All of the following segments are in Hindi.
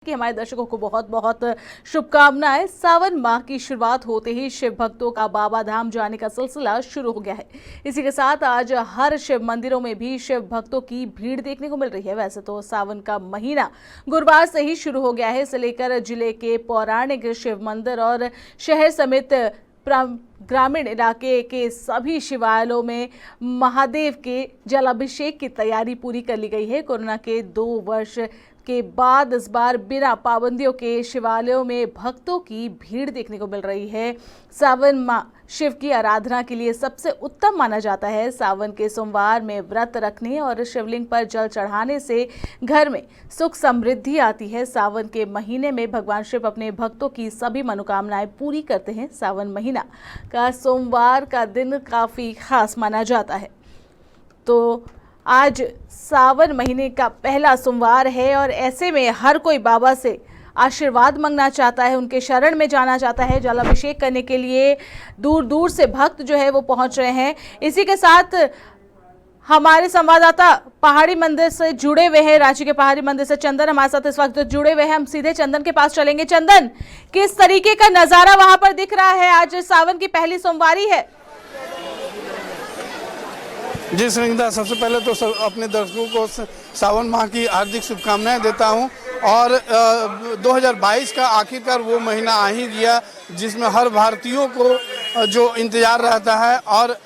कि हमारे दर्शकों को बहुत बहुत शुभकामनाएं। सावन माह की शुरुआत होते ही शिव भक्तों का बाबा धाम जाने का सिलसिला शुरू हो गया है। इसी के साथ आज हर शिव मंदिरों में भी शिव भक्तों की भीड़ देखने को मिल रही है। वैसे तो सावन का महीना गुरुवार से ही शुरू हो गया है। इसे लेकर जिले के पौराणिक शिव मंदिर और शहर समेत ग्रामीण इलाके के सभी शिवालयों में महादेव के जलाभिषेक की तैयारी पूरी कर ली गई है। कोरोना के 2 वर्ष के बाद इस बार बिना पाबंदियों के शिवालयों में भक्तों की भीड़ देखने को मिल रही है। सावन माह शिव की आराधना के लिए सबसे उत्तम माना जाता है। सावन के सोमवार में व्रत रखने और शिवलिंग पर जल चढ़ाने से घर में सुख समृद्धि आती है। सावन के महीने में भगवान शिव अपने भक्तों की सभी मनोकामनाएं पूरी करते हैं। सावन महीना का सोमवार का दिन काफी खास माना जाता है। तो आज सावन महीने का पहला सोमवार है और ऐसे में हर कोई बाबा से आशीर्वाद मांगना चाहता है, उनके शरण में जाना चाहता है। जलाभिषेक करने के लिए दूर दूर से भक्त जो है वो पहुंच रहे हैं। इसी के साथ हमारे संवाददाता पहाड़ी मंदिर से जुड़े हुए हैं, रांची के पहाड़ी मंदिर से चंदन हमारे साथ इस वक्त जुड़े हुए हैं। हम सीधे चंदन के पास चलेंगे। चंदन, किस तरीके का नजारा वहां पर दिख रहा है? आज सावन की पहली सोमवारी है। जी संगीता, सबसे पहले तो अपने दर्शकों को सावन माह की हार्दिक शुभकामनाएं देता हूं। और 2022 का आखिरकार वो महीना आ ही गया जिसमें हर भारतीयों को जो इंतजार रहता है। और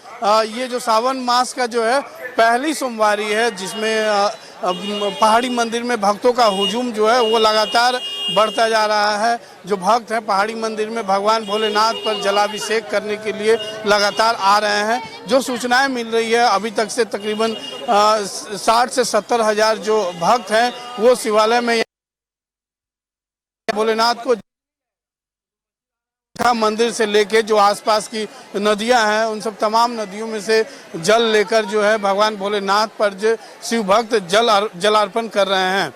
ये जो सावन मास का जो है पहली सोमवारी है, जिसमें पहाड़ी मंदिर में भक्तों का हुजूम जो है वो लगातार बढ़ता जा रहा है। जो भक्त हैं पहाड़ी मंदिर में भगवान भोलेनाथ पर जलाभिषेक करने के लिए लगातार आ रहे हैं। जो सूचनाएं मिल रही है, अभी तक से तकरीबन 60 से 70 हज़ार जो भक्त हैं वो शिवालय में भोलेनाथ को मंदिर से लेके जो आसपास की नदियां हैं उन सब तमाम नदियों में से जल लेकर जो है भगवान भोलेनाथ पर जो शिव भक्त जलार्पण कर रहे हैं।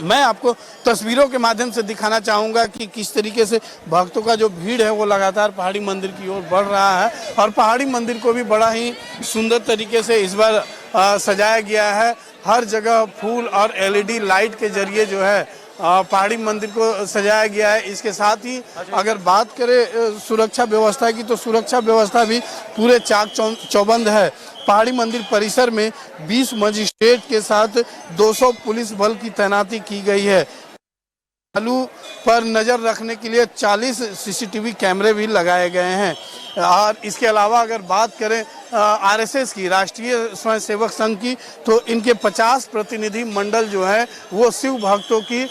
मैं आपको तस्वीरों के माध्यम से दिखाना चाहूँगा कि किस तरीके से भक्तों का जो भीड़ है वो लगातार पहाड़ी मंदिर की ओर बढ़ रहा है। और पहाड़ी मंदिर को भी बड़ा ही सुंदर तरीके से इस बार सजाया गया है। हर जगह फूल और LED लाइट के जरिए जो है पहाड़ी मंदिर को सजाया गया है। इसके साथ ही अगर बात करें सुरक्षा व्यवस्था की, तो सुरक्षा व्यवस्था भी पूरे चाक चौबंद है। पहाड़ी मंदिर परिसर में 20 मजिस्ट्रेट के साथ 200 पुलिस बल की तैनाती की गई है। चालू पर नज़र रखने के लिए 40 CCTV कैमरे भी लगाए गए हैं। और इसके अलावा अगर बात करें RSS की, राष्ट्रीय स्वयंसेवक संघ की, तो इनके 50 प्रतिनिधि मंडल जो है वो शिव भक्तों की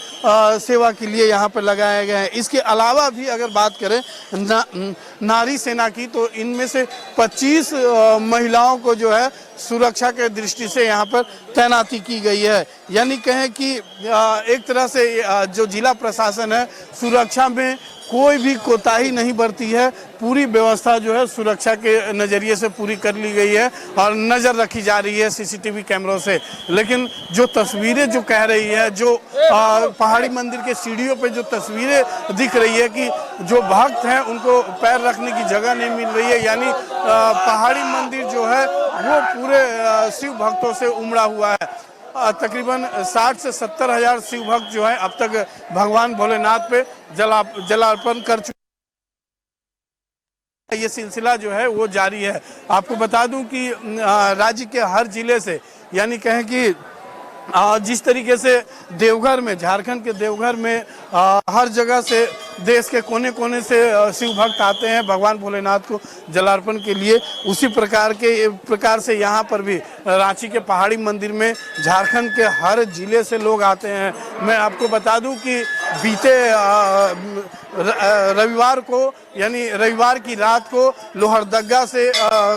सेवा के लिए यहाँ पर लगाए गए हैं। इसके अलावा भी अगर बात करें नारी सेना की, तो इनमें से 25 महिलाओं को जो है सुरक्षा के दृष्टि से यहाँ पर तैनाती की गई है। यानी कहें कि एक तरह से जो जिला प्रशासन है सुरक्षा में कोई भी कोताही नहीं बरती है। पूरी व्यवस्था जो है सुरक्षा के नज़रिए से पूरी कर ली गई है और नज़र रखी जा रही है CCTV कैमरों से। लेकिन जो तस्वीरें जो कह रही है, जो पहाड़ी मंदिर के सीढ़ियों पे जो तस्वीरें दिख रही है कि जो भक्त हैं उनको पैर रखने की जगह नहीं मिल रही है। यानी पहाड़ी मंदिर जो है वो पूरे शिव भक्तों से उमड़ा हुआ है। तकरीबन 60 से 70 हज़ार शिव भक्त जो है अब तक भगवान भोलेनाथ पे जलार्पण कर चुके। ये सिलसिला जो है वो जारी है। आपको बता दूं कि राज्य के हर जिले से, यानी कहें कि जिस तरीके से देवघर में, झारखंड के देवघर में हर जगह से, देश के कोने कोने से शिव भक्त आते हैं भगवान भोलेनाथ को जलार्पण के लिए, उसी प्रकार से यहाँ पर भी रांची के पहाड़ी मंदिर में झारखंड के हर जिले से लोग आते हैं। मैं आपको बता दूं कि बीते रविवार को, यानी रविवार की रात को लोहरदगा से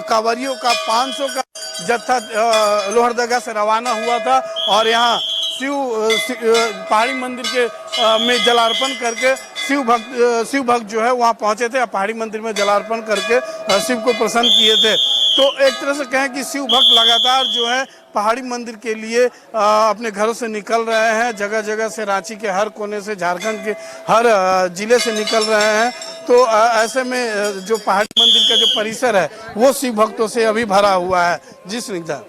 कांवरियों का 500 का जत्था लोहरदगा से रवाना हुआ था और यहाँ पहाड़ी मंदिर के में जलार्पण करके शिव भक्त जो है वहाँ पहुँचे थे। पहाड़ी मंदिर में जलार्पण करके शिव को प्रसन्न किए थे। तो एक तरह से कहें कि शिव भक्त लगातार जो है पहाड़ी मंदिर के लिए अपने घरों से निकल रहे हैं। जगह जगह से, रांची के हर कोने से, झारखंड के हर जिले से निकल रहे हैं। तो ऐसे में जो पहाड़ी मंदिर का जो परिसर है वो शिव भक्तों से अभी भरा हुआ है। जी सुनीता,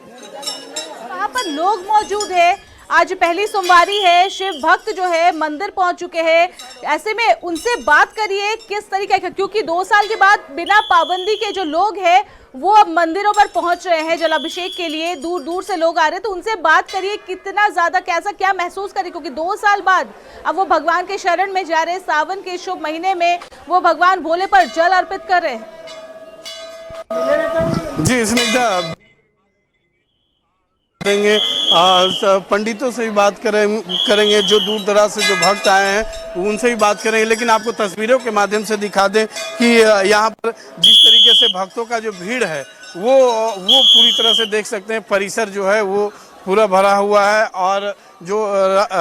वहाँ पर लोग मौजूद है, आज पहली सोमवारी है, शिव भक्त जो है मंदिर पहुंच चुके हैं। ऐसे में उनसे बात करिए किस तरीके का, क्योंकि 2 साल के बाद बिना पाबंदी के जो लोग हैं वो अब मंदिरों पर पहुंच रहे हैं जलाभिषेक के लिए, दूर दूर से लोग आ रहे हैं। तो उनसे बात करिए कितना ज्यादा कैसा क्या महसूस करिए, क्योंकि 2 साल बाद अब वो भगवान के शरण में जा रहे हैं। सावन के शुभ महीने में वो भगवान भोले पर जल अर्पित कर रहे हैं। जी स्निग्धा, करेंगे पंडितों से भी बात करेंगे जो दूर दराज से जो भक्त आए हैं उनसे भी बात करेंगे, लेकिन आपको तस्वीरों के माध्यम से दिखा दें कि यहाँ पर जिस तरीके से भक्तों का जो भीड़ है वो पूरी तरह से देख सकते हैं। परिसर जो है वो पूरा भरा हुआ है और जो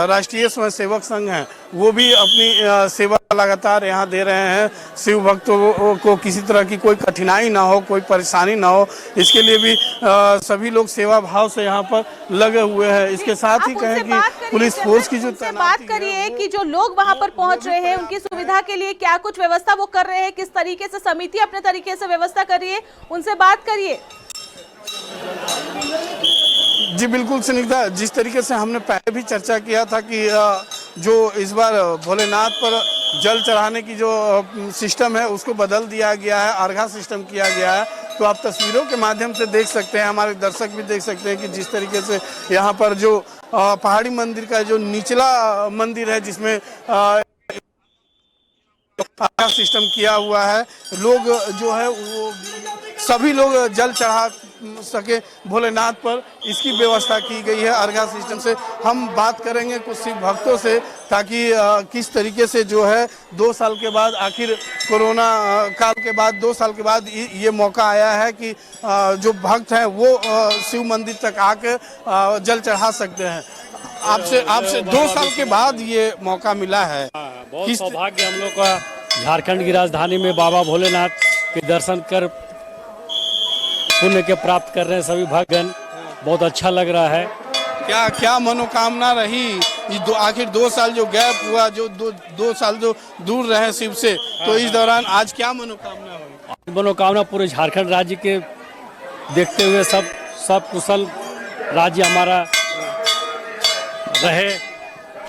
राष्ट्रीय स्वयंसेवक संघ है वो भी अपनी सेवा लगातार यहाँ दे रहे हैं। शिव भक्तों को किसी तरह की कोई कठिनाई ना हो, कोई परेशानी ना हो, इसके लिए भी सभी लोग सेवा भाव से यहाँ पर लगे हुए हैं। इसके साथ ही कहें कि पुलिस फोर्स की जो बात करिए कि जो लोग वहाँ पर पहुँच रहे हैं उनकी सुविधा के लिए क्या कुछ व्यवस्था वो कर रहे हैं, किस तरीके से समिति अपने तरीके से व्यवस्था कर रही है, उनसे बात करिए। जी बिल्कुल सुनीता, जिस तरीके से हमने पहले भी चर्चा किया था कि जो इस बार भोलेनाथ पर जल चढ़ाने की जो सिस्टम है उसको बदल दिया गया है, अर्घा सिस्टम किया गया है। तो आप तस्वीरों के माध्यम से देख सकते हैं, हमारे दर्शक भी देख सकते हैं कि जिस तरीके से यहाँ पर जो पहाड़ी मंदिर का जो निचला मंदिर है जिसमें सिस्टम किया हुआ है, लोग जो है वो सभी लोग जल चढ़ा सके भोलेनाथ पर, इसकी व्यवस्था की गई है अर्घा सिस्टम से। हम बात करेंगे कुछ शिव भक्तों से ताकि किस तरीके से जो है 2 साल के बाद, आखिर कोरोना काल के बाद 2 साल के बाद ये मौका आया है कि जो भक्त हैं वो शिव मंदिर तक आके जल चढ़ा सकते हैं। आपसे 2 साल के बाद ये मौका मिला है। बहुत सौभाग्य हम लोग का झारखंड की राजधानी में बाबा भोलेनाथ के दर्शन कर पुण्य के प्राप्त कर रहे हैं सभी भक्तगण। बहुत अच्छा लग रहा है। क्या मनोकामना रही आखिर 2 साल जो गैप हुआ, जो 2 साल जो दूर रहे शिव से, तो इस दौरान आज क्या मनोकामना हुई? मनोकामना पूरे झारखंड राज्य के देखते हुए सब कुशल राज्य हमारा रहे।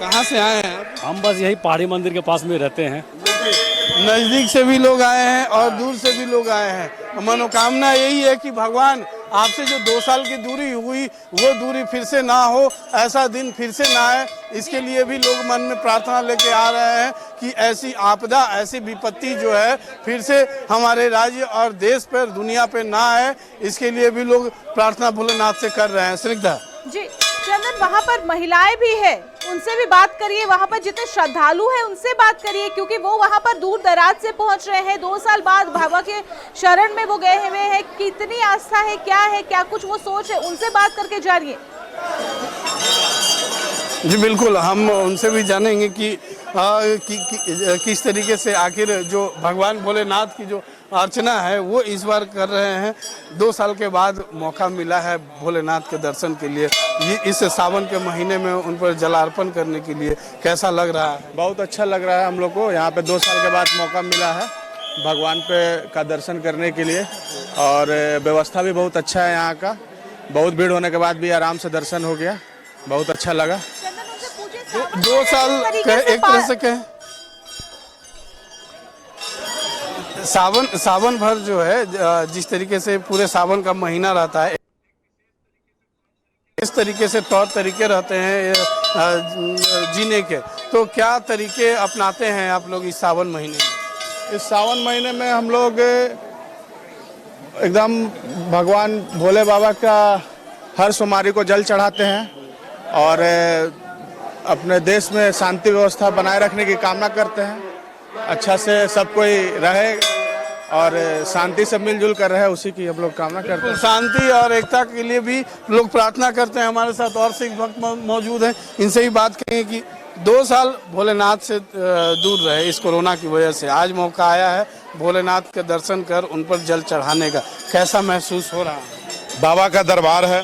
कहाँ से आए हैं आप? हम बस यही पहाड़ी मंदिर के पास में रहते हैं। नजदीक से भी लोग आए हैं और दूर से भी लोग आए हैं। मनोकामना यही है कि भगवान आपसे जो 2 साल की दूरी हुई वो दूरी फिर से ना हो, ऐसा दिन फिर से ना आए, इसके लिए भी लोग मन में प्रार्थना लेके आ रहे हैं कि ऐसी आपदा, ऐसी विपत्ति जो है फिर से हमारे राज्य और देश पर, दुनिया पे ना आए। इसके लिए भी लोग प्रार्थना भोलेनाथ से कर रहे हैं। स्निग्धा जी, चंदन, वहाँ पर महिलाएं भी है, उनसे भी बात करिए। वहाँ पर जितने श्रद्धालु हैं उनसे बात करिए, क्योंकि वो वहाँ पर दूर दराज से पहुँच रहे हैं। 2 साल बाद बाबा के शरण में वो गए हुए हैं। कितनी आस्था है, क्या कुछ वो सोच है, उनसे बात करके जानिए। जी बिल्कुल, हम उनसे भी जानेंगे कि किस तरीके से आखिर जो भगवान भोलेनाथ की जो अर्चना है वो इस बार कर रहे हैं। 2 साल के बाद मौका मिला है भोलेनाथ के दर्शन के लिए, इस सावन के महीने में उन पर जलार्पण करने के लिए कैसा लग रहा है? बहुत अच्छा लग रहा है हम लोग को। यहाँ पे 2 साल के बाद मौका मिला है भगवान पे का दर्शन करने के लिए, और व्यवस्था भी बहुत अच्छा है यहाँ का। बहुत भीड़ होने के बाद भी आराम से दर्शन हो गया, बहुत अच्छा लगा। 2 साल एक तरह से कहें, सावन भर जो है जिस तरीके से पूरे सावन का महीना रहता है, इस तरीके से तौर तरीके रहते हैं जीने के, तो क्या तरीके अपनाते हैं आप लोग इस सावन महीने में? इस सावन महीने में हम लोग एकदम भगवान भोले बाबा का हर सोमवारी को जल चढ़ाते हैं और अपने देश में शांति व्यवस्था बनाए रखने की कामना करते हैं। अच्छा से सब कोई रहे और शांति से मिलजुल कर रहे, उसी की हम लोग कामना करते हैं। शांति और एकता के लिए भी लोग प्रार्थना करते हैं। हमारे साथ और सिख भक्त मौजूद हैं, इनसे ही बात करेंगे कि 2 साल भोलेनाथ से दूर रहे इस कोरोना की वजह से, आज मौका आया है भोलेनाथ के दर्शन कर उन पर जल चढ़ाने का, कैसा महसूस हो रहा है? बाबा का दरबार है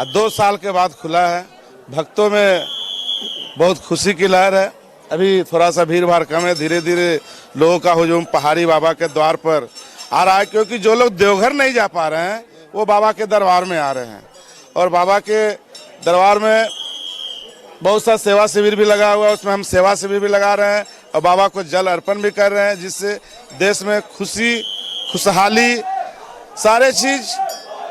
और 2 साल के बाद खुला है, भक्तों में बहुत खुशी की लहर है। अभी थोड़ा सा भीड़ भाड़ कम है, धीरे धीरे लोगों का हुजूम पहाड़ी बाबा के द्वार पर आ रहा है, क्योंकि जो लोग देवघर नहीं जा पा रहे हैं वो बाबा के दरबार में आ रहे हैं। और बाबा के दरबार में बहुत सा सेवा शिविर भी लगा हुआ है, उसमें हम सेवा शिविर भी लगा रहे हैं और बाबा को जल अर्पण भी कर रहे हैं, जिससे देश में खुशी खुशहाली सारे चीज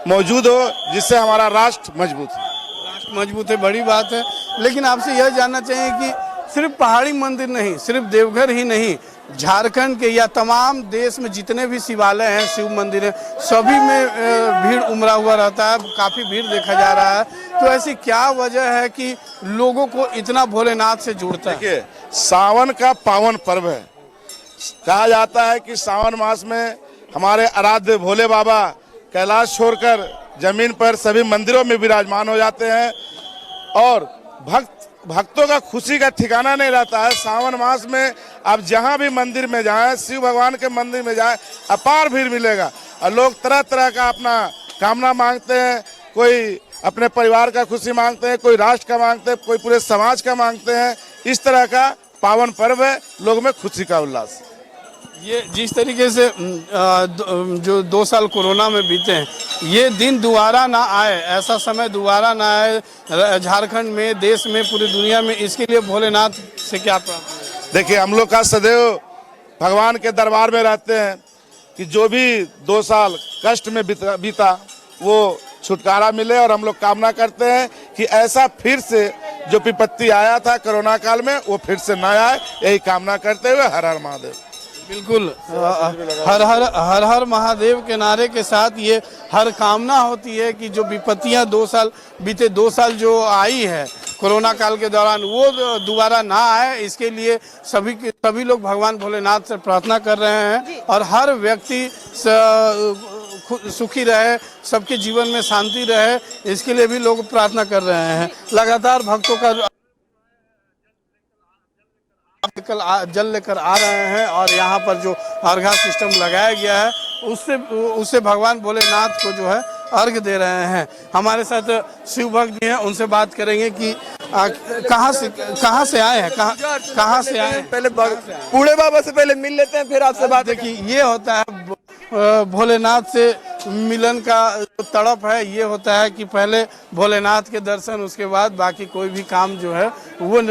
मौजूद हो, जिससे हमारा राष्ट्र मजबूत है। राष्ट्र मजबूत है, बड़ी बात है। लेकिन आपसे यह जानना चाहिए कि सिर्फ पहाड़ी मंदिर नहीं, सिर्फ देवघर ही नहीं, झारखंड के या तमाम देश में जितने भी शिवालय हैं, शिव मंदिर हैं, सभी में भीड़ उमड़ा हुआ रहता है, काफ़ी भीड़ देखा जा रहा है। तो ऐसी क्या वजह है कि लोगों को इतना भोलेनाथ से जुड़ता है? देखिए, सावन का पावन पर्व है। कहा जाता है कि सावन मास में हमारे आराध्य भोले बाबा कैलाश छोड़कर जमीन पर सभी मंदिरों में विराजमान हो जाते हैं और भक्तों का खुशी का ठिकाना नहीं रहता है। सावन मास में आप जहां भी मंदिर में जाएं, शिव भगवान के मंदिर में जाएं, अपार भीड़ मिलेगा और लोग तरह तरह का अपना कामना मांगते हैं। कोई अपने परिवार का खुशी मांगते हैं, कोई राष्ट्र का मांगते हैं, कोई पूरे समाज का मांगते हैं। इस तरह का पावन पर्व है, लोग में खुशी का उल्लास। ये जिस तरीके से जो 2 साल कोरोना में बीते हैं, ये दिन दोबारा ना आए, ऐसा समय दोबारा ना आए झारखंड में, देश में, पूरी दुनिया में, इसके लिए भोलेनाथ से क्या प्रार्थना? देखिए, हम लोग का सदैव भगवान के दरबार में रहते हैं कि जो भी 2 साल कष्ट में बीता वो छुटकारा मिले और हम लोग कामना करते हैं कि ऐसा फिर से जो विपत्ति आया था कोरोना काल में वो फिर से ना आए, यही कामना करते हुए हर हर महादेव। बिल्कुल, हर हर महादेव के नारे के साथ ये हर कामना होती है कि जो विपत्तियां 2 साल बीते 2 साल जो आई है कोरोना काल के दौरान, वो दोबारा ना आए, इसके लिए सभी लोग भगवान भोलेनाथ से प्रार्थना कर रहे हैं और हर व्यक्ति सुखी रहे, सबके जीवन में शांति रहे, इसके लिए भी लोग प्रार्थना कर रहे हैं। लगातार भक्तों का जल लेकर आ रहे हैं और यहाँ पर जो अर्घा सिस्टम लगाया गया है उससे भगवान भोलेनाथ को जो है अर्घ दे रहे हैं। हमारे साथ शिव भक्त भी हैं, उनसे बात करेंगे कि कहाँ से आए हैं, कहाँ से आए हैं? पहले बूढ़े बाबा से पहले मिल लेते हैं, फिर आपसे बात। देखिए, ये होता है भोलेनाथ से मिलन का तड़प है, ये होता है कि पहले भोलेनाथ के दर्शन, उसके बाद बाकी कोई भी काम जो है वो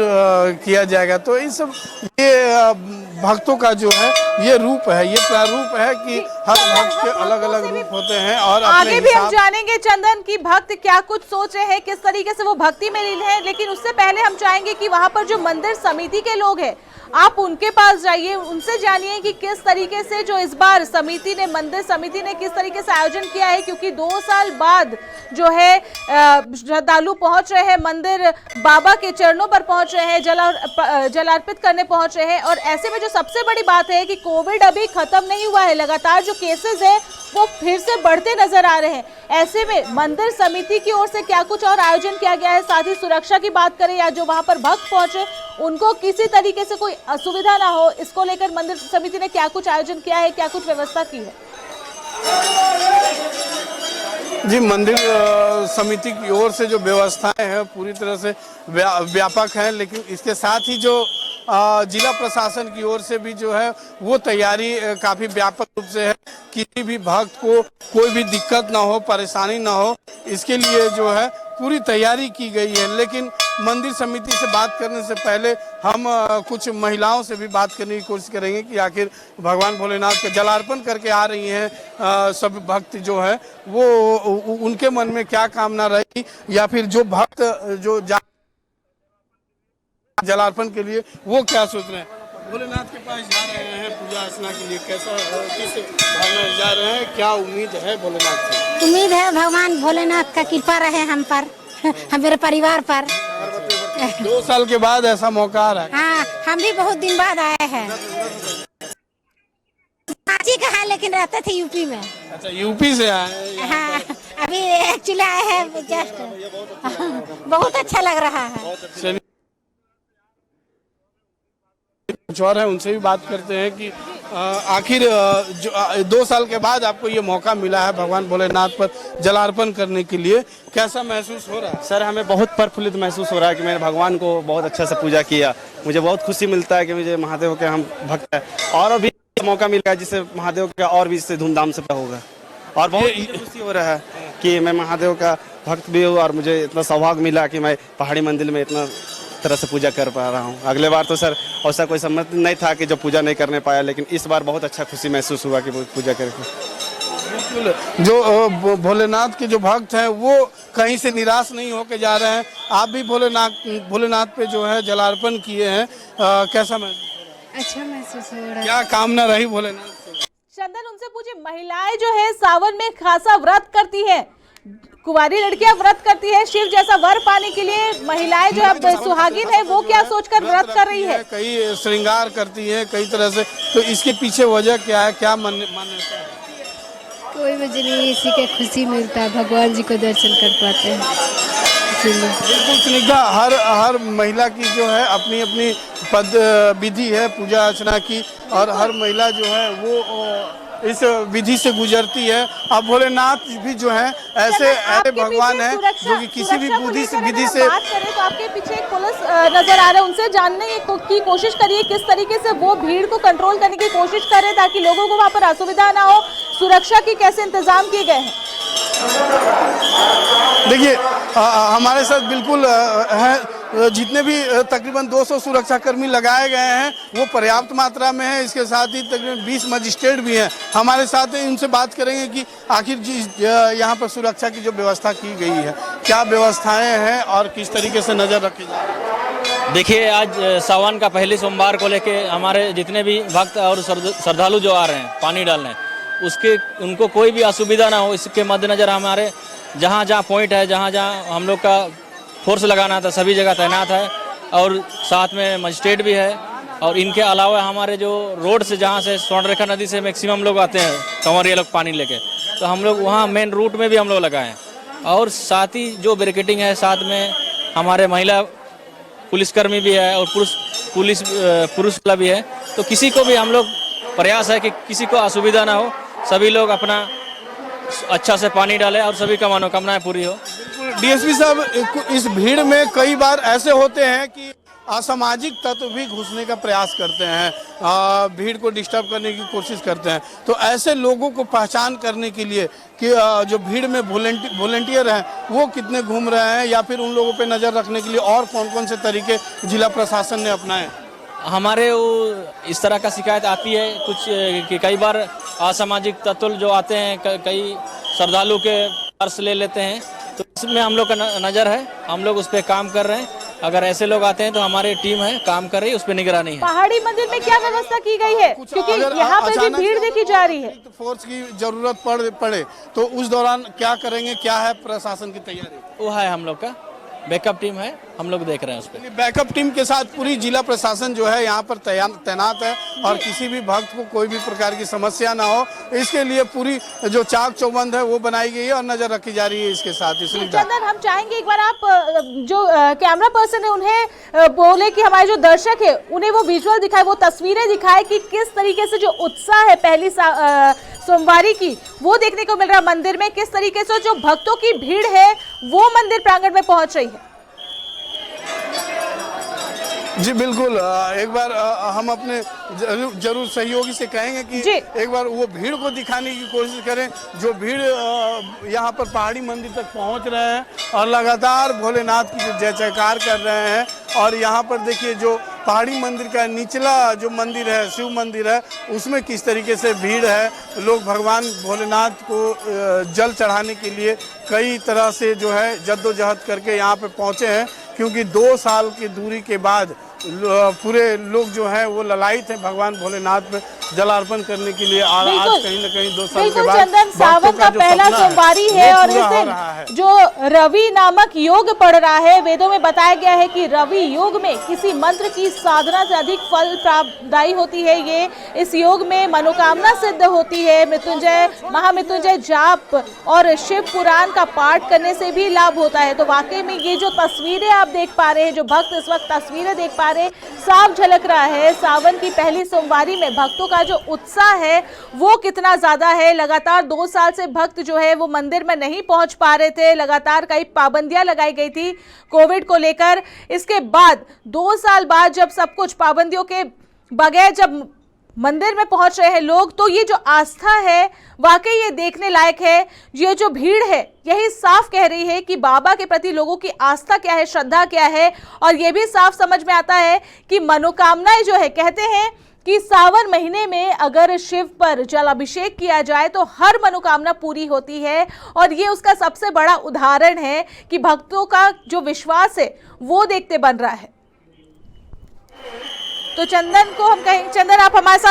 किया जाएगा। तो इन सब ये भक्तों का जो है ये रूप है, ये प्रारूप है कि हर भक्त के अलग अलग रूप होते हैं। और आगे भी हम जानेंगे चंदन की भक्त क्या कुछ सोच रहे हैं, किस तरीके से वो भक्ति में लीन है, लेकिन उससे पहले हम चाहेंगे कि वहां पर जो मंदिर समिति के लोग हैं, आप उनके पास जाइए, उनसे जानिए कि किस तरीके से जो इस बार मंदिर समिति ने किस तरीके से आयोजन किया है, क्योंकि 2 साल बाद जो है श्रद्धालु पहुंच रहे हैं मंदिर, बाबा के चरणों पर पहुंच रहे हैं, जल अर्पित करने पहुंच रहे हैं। और ऐसे में जो सबसे बड़ी बात है कि कोविड अभी खत्म नहीं हुआ है, लगातार जो केसेस है वो फिर से बढ़ते नजर आ रहे हैं। ऐसे में मंदिर समिति की ओर से क्या कुछ और आयोजन किया गया है, साथ ही सुरक्षा की बात करें या जो वहां पर भक्त पहुंचे उनको किसी तरीके से कोई असुविधा ना हो, इसको लेकर मंदिर समिति ने क्या कुछ आयोजन किया है, क्या कुछ व्यवस्था की है? जी, मंदिर समिति की ओर से जो व्यवस्थाएं हैं पूरी तरह से व्यापक हैं, लेकिन इसके साथ ही जो जिला प्रशासन की ओर से भी जो है वो तैयारी काफ़ी व्यापक रूप से है। किसी भी भक्त को कोई भी दिक्कत ना हो, परेशानी ना हो, इसके लिए जो है पूरी तैयारी की गई है। लेकिन मंदिर समिति से बात करने से पहले हम कुछ महिलाओं से भी बात करने की कोशिश करेंगे कि आखिर भगवान भोलेनाथ के जलार्पण करके आ रही हैं सब भक्त जो है वो उनके मन में क्या कामना रही, या फिर जो भक्त जो जलार्पण के लिए वो क्या सोच रहे हैं। भोलेनाथ के पास जा रहे हैं पूजा अर्चना के लिए, कैसा किस भावना से जा रहे हैं, क्या उम्मीद है भोलेनाथ से? उम्मीद है भगवान भोलेनाथ का कृपा रहे हम पर, हमारे परिवार पर। 2 साल के बाद ऐसा मौका आ रहा है। हाँ, हम भी बहुत दिन बाद आए हैं। रांची का है लेकिन रहते थे यूपी में। अच्छा, यूपी से आए? हाँ, अभी एक्चुअली आए हैं जस्ट। बहुत अच्छा लग रहा है। कुछ और है, उनसे भी बात करते हैं कि आखिर जो 2 साल के बाद आपको ये मौका मिला है भगवान भोलेनाथ पर जलार्पण करने के लिए, कैसा महसूस हो रहा है? सर, हमें बहुत प्रफुल्लित महसूस हो रहा है कि मैंने भगवान को बहुत अच्छा से पूजा किया। मुझे बहुत खुशी मिलता है कि मुझे महादेव के हम भक्त हैं और भी मौका मिला है जिससे महादेव का और भी इससे धूमधाम से होगा। और बहुत खुशी हो रहा है कि मैं महादेव का भक्त भी हूँ और मुझे इतना सौभाग्य मिला कि मैं पहाड़ी मंदिर में इतना तरह से पूजा कर पा रहा हूँ। अगले बार तो सर ऐसा कोई सम्मत नहीं था कि जो पूजा नहीं करने पाया, लेकिन इस बार बहुत अच्छा खुशी महसूस हुआ कि पूजा करके। बिल्कुल, जो भोलेनाथ के जो भक्त हैं वो कहीं से निराश नहीं होकर जा रहे हैं। आप भी भोलेनाथ पे जो है जलार्पण किए हैं, कैसा महसूस? अच्छा महसूस हो रहा है। क्या कामना रही भोलेनाथ से? चंदन, उनसे पूछे, महिलाएं जो है सावन में खासा व्रत करती हैं, कुंवारी लड़कियां व्रत करती है, शिव जैसा वर पाने के लिए महिलाएं जो अब सुहागिन है वो क्या सोचकर व्रत कर रही है? कई श्रृंगार करती है कई तरह से, तो इसके पीछे वजह क्या है, क्या मान्यता है? कोई वजह नहीं, इसी के खुशी मिलता है, भगवान जी को दर्शन कर पाते हैं इसीलिए। बिल्कुल स्निग्धा, हर महिला की जो है अपनी अपनी पद विधि है पूजा अर्चना की, और हर महिला जो है वो इस विधि से गुजरती है। अब भोलेनाथ भी जो है ऐसे भगवान हैं जो कि किसी भी विधि से बात करें तो आपके पीछे एक पुलिस नजर आ रहा है, उनसे जानने की कोशिश करिए किस तरीके से वो भीड़ को कंट्रोल करने की कोशिश करें ताकि लोगों को वहां पर असुविधा ना हो, सुरक्षा की कैसे इंतजाम किए गए हैं? देखिए, हमारे साथ बिल्कुल है, जितने भी तकरीबन 200 सुरक्षाकर्मी लगाए गए हैं वो पर्याप्त मात्रा में है। इसके साथ ही तकरीबन 20 मजिस्ट्रेट भी हैं हमारे साथ हैं। उनसे बात करेंगे कि आखिर यहाँ पर सुरक्षा की जो व्यवस्था की गई है, क्या व्यवस्थाएं हैं और किस तरीके से नज़र रखी जाए। देखिए, आज सावन का पहले सोमवार को लेके हमारे जितने भी भक्त और श्रद्धालु जो आ रहे हैं पानी डालने, उनको कोई भी असुविधा ना हो, इसके मद्देनज़र हमारे जहाँ पॉइंट है, जहाँ हम लोग का फोर्स लगाना था, सभी जगह तैनात है, और साथ में मजिस्ट्रेट भी है। और इनके अलावा हमारे जो रोड से जहाँ से स्वर्णरेखा नदी से मैक्सिमम लोग आते हैं कंवरिया लोग पानी लेके, तो हम लोग वहाँ मेन रूट में भी हम लोग लगाए हैं। और साथ ही जो बैरिकेडिंग है, साथ में हमारे महिला पुलिसकर्मी भी है और पुरुष वाला भी है, तो किसी को भी हम लोग प्रयास है कि किसी को असुविधा ना हो, सभी लोग अपना अच्छा से पानी डालें और सभी का मनोकामनाएं पूरी हो। डीएसपी साहब, इस भीड़ में कई बार ऐसे होते हैं कि असामाजिक तत्व भी घुसने का प्रयास करते हैं, भीड़ को डिस्टर्ब करने की कोशिश करते हैं, तो ऐसे लोगों को पहचान करने के लिए कि जो भीड़ में वॉलंटियर हैं वो कितने घूम रहे हैं, या फिर उन लोगों पे नज़र रखने के लिए और कौन कौन से तरीके जिला प्रशासन ने अपनाए? हमारे वो इस तरह का शिकायत आती है कुछ कि कई बार असामाजिक तत्व जो आते हैं, कई श्रद्धालु के पर्स ले लेते हैं, तो इसमें हम लोग का नज़र है, हम लोग उस पर काम कर रहे हैं। अगर ऐसे लोग आते हैं तो हमारी टीम है, काम कर रही है, उस पर निगरानी है। पहाड़ी मंदिर में क्या व्यवस्था की गई है, क्योंकि यहाँ पे भी भीड़ देखी जा रही है? फोर्स की जरूरत पड़े तो उस दौरान क्या करेंगे, क्या है प्रशासन की तैयारी? वो है हम लोग का बैकअप टीम है, हम लोग देख रहे हैं उस पर। बैकअप टीम के साथ पूरी जिला प्रशासन जो है यहाँ पर तैनात है, और किसी भी भक्त को कोई भी प्रकार की समस्या ना हो, इसके लिए पूरी जो चाक चौबंद है वो बनाई गई है और नजर रखी जा रही है। इसके साथ ही चंदन, हम चाहेंगे एक बार आप जो कैमरा पर्सन है उन्हें बोले कि हमारे जो दर्शक है उन्हें वो विजुअल दिखाए, वो तस्वीरें दिखाए कि किस तरीके से जो उत्साह है पहली सोमवारी की वो देखने को मिल रहा है मंदिर में, किस तरीके से जो भक्तों की भीड़ है वो मंदिर प्रांगण में पहुंच रही है। जी बिल्कुल, एक बार हम अपने जरूर सहयोगी से कहेंगे कि एक बार वो भीड़ को दिखाने की कोशिश करें, जो भीड़ यहाँ पर पहाड़ी मंदिर तक पहुँच रहे हैं और लगातार भोलेनाथ की जय जयकार कर रहे हैं। और यहाँ पर देखिए, जो पहाड़ी मंदिर का निचला जो मंदिर है, शिव मंदिर है, उसमें किस तरीके से भीड़ है। लोग भगवान भोलेनाथ को जल चढ़ाने के लिए कई तरह से जो है जद्दोजहद करके यहाँ पे पहुँचे हैं, क्योंकि 2 साल की दूरी के बाद पूरे लोग जो हैं वो ललायित हैं भगवान भोलेनाथ पे जलार्पण करने के लिए। आज कहीं न कहीं 2 साल के बाद चंदन, सावन का पहला सोमवारी है और इस दिन जो रवि नामक योग पड़ रहा है, वेदों में बताया गया है कि रवि योग में किसी मंत्र की साधना से अधिक फल प्राप्तदायी होती है। ये इस योग में मनोकामना सिद्ध होती है। मृत्युंजय, महामृत्युंजय जाप और शिव पुराण का पाठ करने से भी लाभ होता है। तो वाकई में ये जो तस्वीरें आप देख पा रहे हैं, जो भक्त इस वक्त तस्वीरें देख पा रहे हैं, साफ झलक रहा है सावन की पहली सोमवारी में भक्तों का जो उत्साह है वो कितना ज्यादा है। लगातार 2 साल से भक्त जो है वो मंदिर में नहीं पहुंच पा रहे थे, लगातार कई पाबंदियां लगाई गई थी कोविड को लेकर। इसके बाद 2 साल बाद जब सब कुछ पाबंदियों के बगैर जब मंदिर में पहुंच रहे हैं लोग, तो ये जो आस्था है वाकई ये देखने लायक है। ये जो भीड़ है यही साफ कह रही है कि बाबा के प्रति लोगों की आस्था क्या है, श्रद्धा क्या है। और ये भी साफ समझ में आता है कि मनोकामनाएं जो है, कहते हैं कि सावन महीने में अगर शिव पर जल अभिषेक किया जाए तो हर मनोकामना पूरी होती है। और ये उसका सबसे बड़ा उदाहरण है कि भक्तों का जो विश्वास है वो देखते बन रहा है। तो चंदन को हम कहेंगे, चंदन आप हमारे साथ